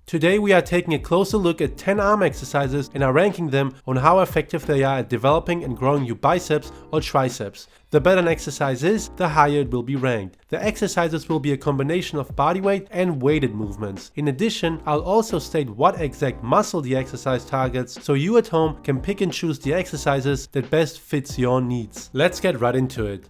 Today we are taking a closer look at 10 arm exercises and are ranking them on how effective they are at developing and growing your biceps or triceps. The better an exercise is, the higher it will be ranked. The exercises will be a combination of bodyweight and weighted movements. In addition, I'll also state what exact muscle the exercise targets, so you at home can pick and choose the exercises that best fits your needs. Let's get right into it.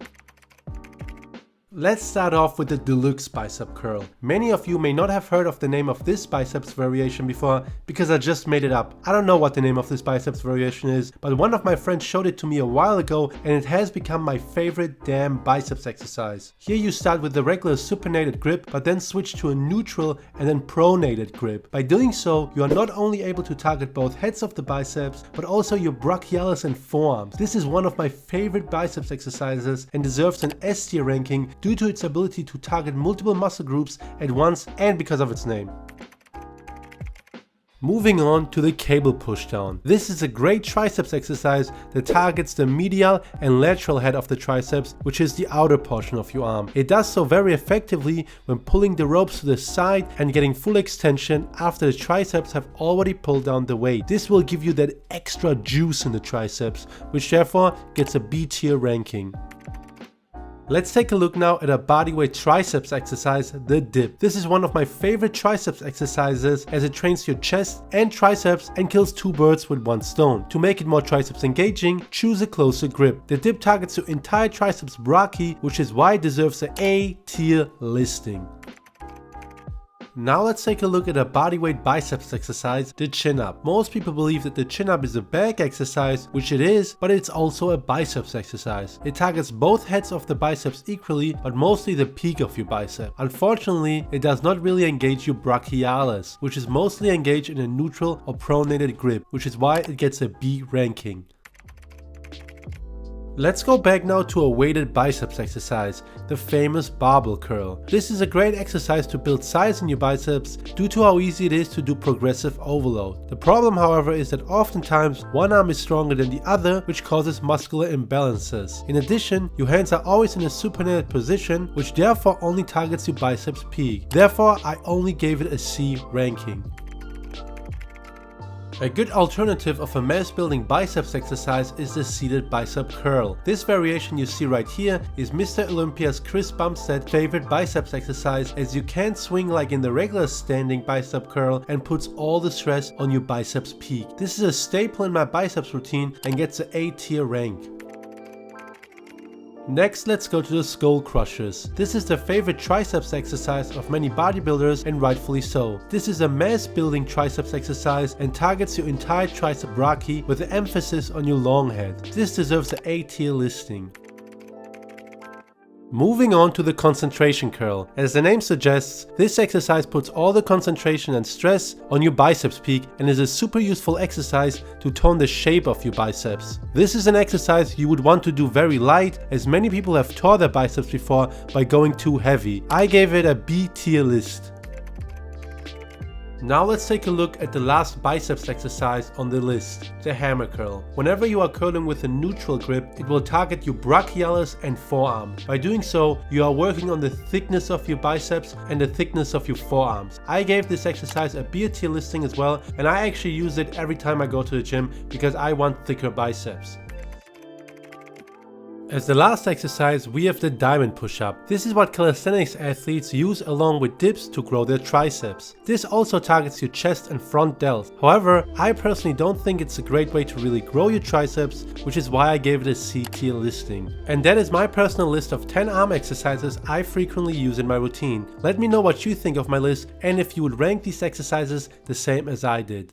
Let's start off with the Delux Bicep Curl. Many of you may not have heard of the name of this biceps variation before because I just made it up. I don't know what the name of this biceps variation is, but one of my friends showed it to me a while ago and it has become my favorite damn biceps exercise. Here you start with the regular supinated grip, but then switch to a neutral and then pronated grip. By doing so, you are not only able to target both heads of the biceps, but also your brachialis and forearms. This is one of my favorite biceps exercises and deserves an S tier ranking due to its ability to target multiple muscle groups at once and because of its name. Moving on to the cable pushdown. This is a great triceps exercise that targets the medial and lateral head of the triceps, which is the outer portion of your arm. It does so very effectively when pulling the ropes to the side and getting full extension after the triceps have already pulled down the weight. This will give you that extra juice in the triceps, which therefore gets a B tier ranking. Let's take a look now at a bodyweight triceps exercise, the dip. This is one of my favorite triceps exercises as it trains your chest and triceps and kills two birds with one stone. To make it more triceps engaging, choose a closer grip. The dip targets your entire triceps brachii, which is why it deserves an A tier listing. Now let's take a look at a bodyweight biceps exercise, the chin up. Most people believe that the chin up is a back exercise, which it is, but it's also a biceps exercise. It targets both heads of the biceps equally, but mostly the peak of your bicep. Unfortunately, it does not really engage your brachialis, which is mostly engaged in a neutral or pronated grip, which is why it gets a B ranking. Let's go back now to a weighted biceps exercise, the famous barbell curl. This is a great exercise to build size in your biceps due to how easy it is to do progressive overload. The problem, however, is that oftentimes one arm is stronger than the other, which causes muscular imbalances. In addition, your hands are always in a supinated position, which therefore only targets your biceps peak. Therefore, I only gave it a C ranking. A good alternative of a mass building biceps exercise is the seated bicep curl. This variation you see right here is Mr. Olympia's Chris Bumstead's favorite biceps exercise, as you can't swing like in the regular standing bicep curl and puts all the stress on your biceps peak. This is a staple in my biceps routine and gets an A tier rank. Next, let's go to the skull crushers. This is the favorite triceps exercise of many bodybuilders, and rightfully so. This is a mass building triceps exercise and targets your entire tricep brachii with an emphasis on your long head. This deserves an A tier listing. Moving on to the concentration curl. As the name suggests, this exercise puts all the concentration and stress on your biceps peak and is a super useful exercise to tone the shape of your biceps. This is an exercise you would want to do very light, as many people have tore their biceps before by going too heavy. I gave it a B tier list. Now let's take a look at the last biceps exercise on the list, the hammer curl. Whenever you are curling with a neutral grip, it will target your brachialis and forearm. By doing so, you are working on the thickness of your biceps and the thickness of your forearms. I gave this exercise a B tier listing as well, and I actually use it every time I go to the gym because I want thicker biceps. As the last exercise, we have the diamond push-up. This is what calisthenics athletes use along with dips to grow their triceps. This also targets your chest and front delts. However, I personally don't think it's a great way to really grow your triceps, which is why I gave it a C tier listing. And that is my personal list of 10 arm exercises I frequently use in my routine. Let me know what you think of my list and if you would rank these exercises the same as I did.